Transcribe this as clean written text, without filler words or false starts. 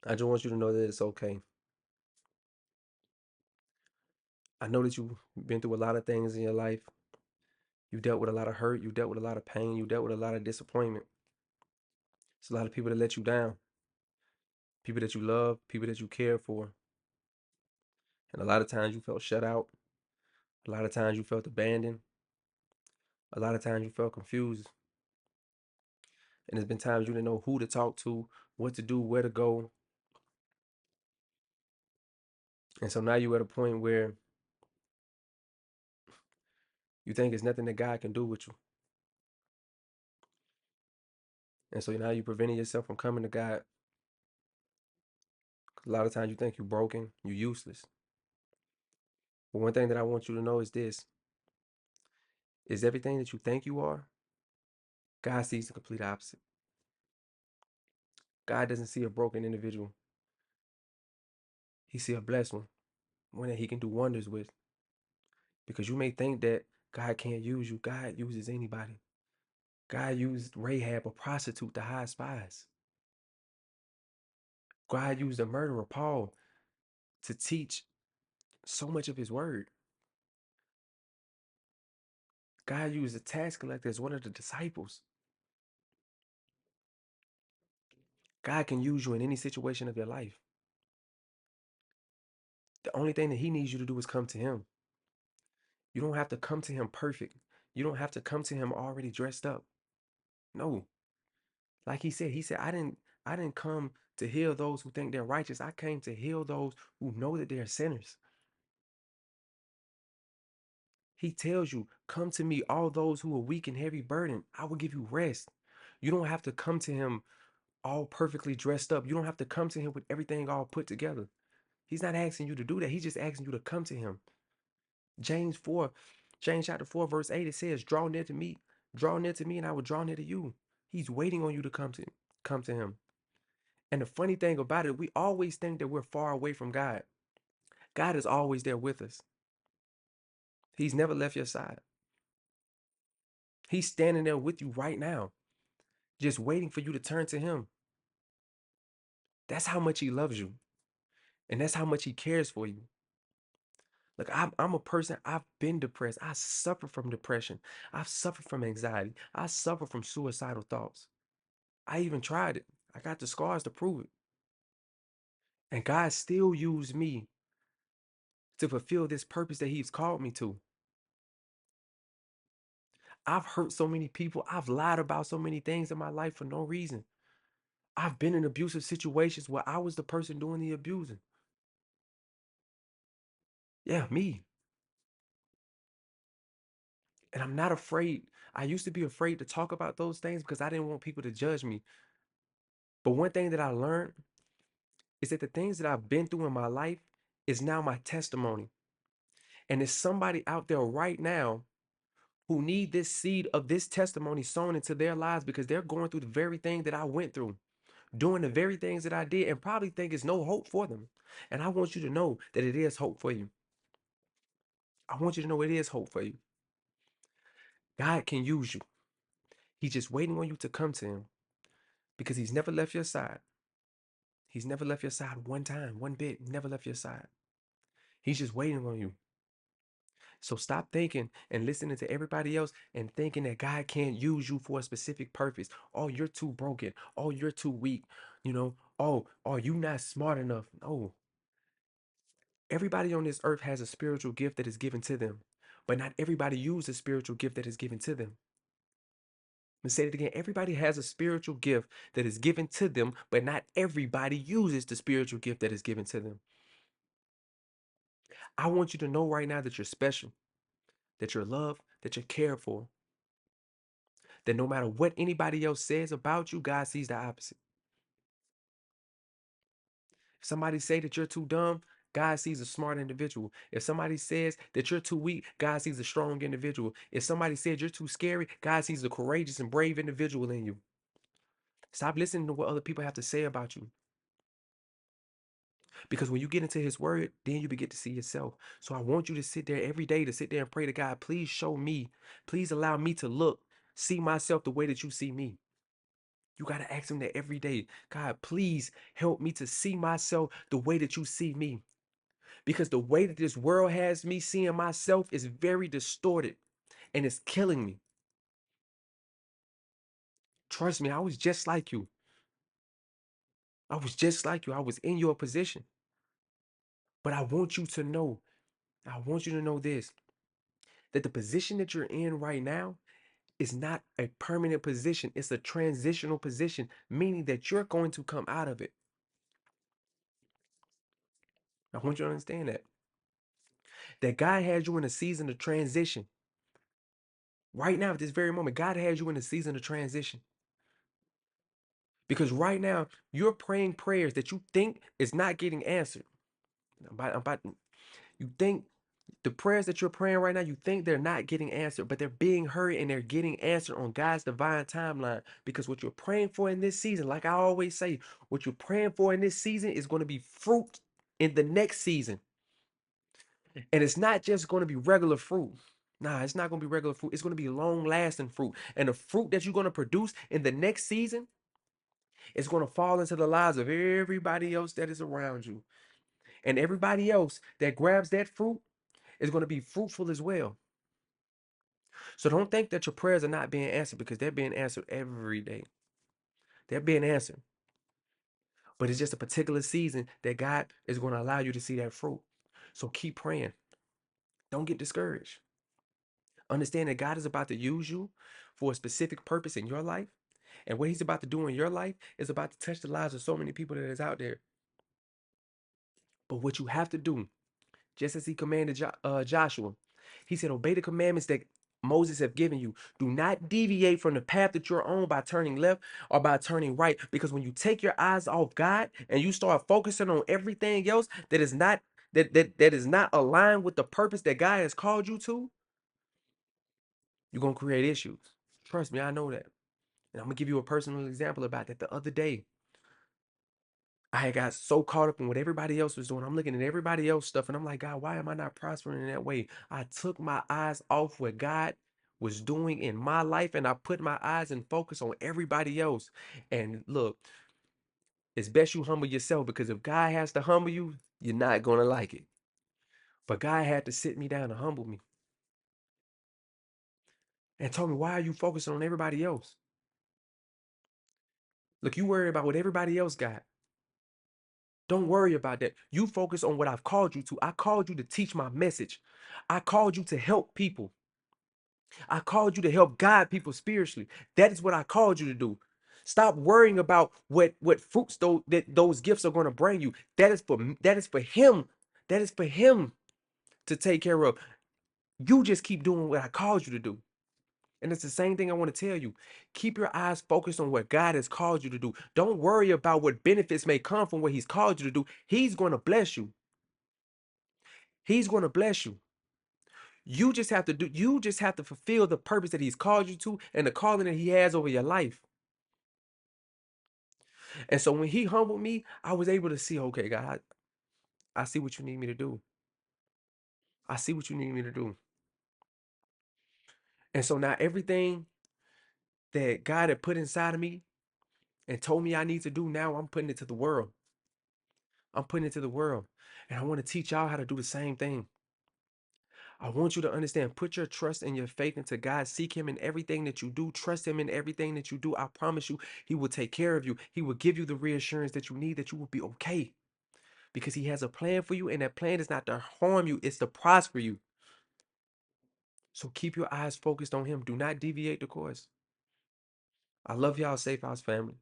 I just want you to know that it's okay. I know that you've been through a lot of things in your life. You dealt with a lot of hurt. You dealt with a lot of pain. You dealt with a lot of disappointment. It's a lot of people that let you down, people that you love, people that you care for. And a lot of times you felt shut out. A lot of times you felt abandoned. A lot of times you felt confused. And there's been times you didn't know who to talk to, what to do, where to go. And so now you're at a point where you think there's nothing that God can do with you. And so now you're preventing yourself from coming to God. 'Cause a lot of times you think you're broken, you're useless. But one thing that I want you to know is this: is everything that you think you are, God sees the complete opposite. God doesn't see a broken individual. He sees a blessed one that he can do wonders with. Because you may think that God can't use you. God uses anybody. God used Rahab, a prostitute, to hide spies. God used the murderer, Paul, to teach so much of his word. God used a tax collector as one of the disciples. God can use you in any situation of your life. The only thing that he needs you to do is come to him. You don't have to come to him perfect. You don't have to come to him already dressed up. No. Like he said, I didn't come to heal those who think they're righteous. I came to heal those who know that they're sinners. He tells you, come to me, all those who are weak and heavy burdened. I will give you rest. You don't have to come to him all perfectly dressed up. You don't have to come to him with everything all put together. He's not asking you to do that. He's just asking you to come to him. James 4, James chapter 4, verse 8, it says, draw near to me, and I will draw near to you. He's waiting on you to come to him. And the funny thing about it, we always think that we're far away from God. God is always there with us. He's never left your side. He's standing there with you right now, just waiting for you to turn to him. That's how much he loves you. And that's how much he cares for you. Look, I'm a person, I've been depressed. I suffer from depression. I've suffered from anxiety. I suffer from suicidal thoughts. I even tried it. I got the scars to prove it. And God still used me to fulfill this purpose that he's called me to. I've hurt so many people. I've lied about so many things in my life for no reason. I've been in abusive situations where I was the person doing the abusing. Yeah, me. And I'm not afraid. I used to be afraid to talk about those things because I didn't want people to judge me. But one thing that I learned is that the things that I've been through in my life is now my testimony. And there's somebody out there right now who need this seed of this testimony sown into their lives because they're going through the very thing that I went through, doing the very things that I did, and probably think it's no hope for them. And I want you to know that it is hope for you. I want you to know it is hope for you. God can use you. He's just waiting on you to come to him because he's never left your side. He's never left your side one time, one bit, never left your side. He's just waiting on you. So stop thinking and listening to everybody else and thinking that God can't use you for a specific purpose. Oh, you're too broken. Oh, you're too weak. Oh, you not smart enough. No. Everybody on this earth has a spiritual gift that is given to them, but not everybody uses the spiritual gift that is given to them. Let me say it again. Everybody has a spiritual gift that is given to them, but not everybody uses the spiritual gift that is given to them. I want you to know right now that you're special, that you're loved, that you're cared for, that no matter what anybody else says about you, God sees the opposite. If somebody say that you're too dumb, God sees a smart individual. If somebody says that you're too weak, God sees a strong individual. If somebody says you're too scary, God sees a courageous and brave individual in you. Stop listening to what other people have to say about you. Because when you get into his word, then you begin to see yourself. So I want you to sit there every day to sit there and pray to God, please show me, please allow me to see myself the way that you see me. You got to ask him that every day. God, please help me to see myself the way that you see me. Because the way that this world has me seeing myself is very distorted and it's killing me. Trust me, I was just like you. I was just like you. I was in your position. But I want you to know this, that the position that you're in right now is not a permanent position. It's a transitional position, meaning that you're going to come out of it. I want you to understand that. That God has you in a season of transition. Right now, at this very moment, God has you in a season of transition. Because right now, you're praying prayers that you think is not getting answered. You think the prayers that you're praying right now, you think they're not getting answered, but they're being heard and they're getting answered on God's divine timeline. Because what you're praying for in this season, like I always say, what you're praying for in this season is going to be fruit in the next season. And it's not just going to be regular fruit. Nah, it's not going to be regular fruit. It's going to be long lasting fruit. And the fruit that you're going to produce in the next season is going to fall into the lives of everybody else that is around you. And everybody else that grabs that fruit is going to be fruitful as well. So don't think that your prayers are not being answered, because they're being answered every day. They're being answered. But it's just a particular season that God is going to allow you to see that fruit. So keep praying. Don't get discouraged. Understand that God is about to use you for a specific purpose in your life. And what he's about to do in your life is about to touch the lives of so many people that is out there. But what you have to do, just as he commanded Joshua, he said, obey the commandments that Moses have given you. Do not deviate from the path that you're on by turning left or by turning right. Because when you take your eyes off God and you start focusing on everything else that is not that is not aligned with the purpose that God has called you to, you're gonna create issues. Trust me, I know that. And I'm gonna give you a personal example about that. The other day, I had got so caught up in what everybody else was doing. I'm looking at everybody else stuff, and I'm like, God, why am I not prospering in that way? I took my eyes off what God was doing in my life, and I put my eyes and focus on everybody else. And look, it's best you humble yourself, because if God has to humble you, you're not gonna like it. But God had to sit me down and humble me and told me, why are you focusing on everybody else? Look, you worry about what everybody else got. Don't worry about that. You focus on what I've called you to. I called you to teach my message. I called you to help people. I called you to help guide people spiritually. That is what I called you to do. Stop worrying about what fruits those gifts are going to bring you. That is for him. That is for him to take care of. You just keep doing what I called you to do. And it's the same thing I want to tell you. Keep your eyes focused on what God has called you to do. Don't worry about what benefits may come from what he's called you to do. He's going to bless you. He's going to bless you. You just have to fulfill the purpose that he's called you to and the calling that he has over your life. And so when he humbled me, I was able to see, okay, God, I see what you need me to do. I see what you need me to do. And so now everything that God had put inside of me and told me I need to do, now I'm putting it to the world. I'm putting it to the world. And I want to teach y'all how to do the same thing. I want you to understand, put your trust and your faith into God. Seek him in everything that you do. Trust him in everything that you do. I promise you, he will take care of you. He will give you the reassurance that you need, that you will be okay. Because he has a plan for you, and that plan is not to harm you, it's to prosper you. So keep your eyes focused on him. Do not deviate the course. I love y'all, Safe House family.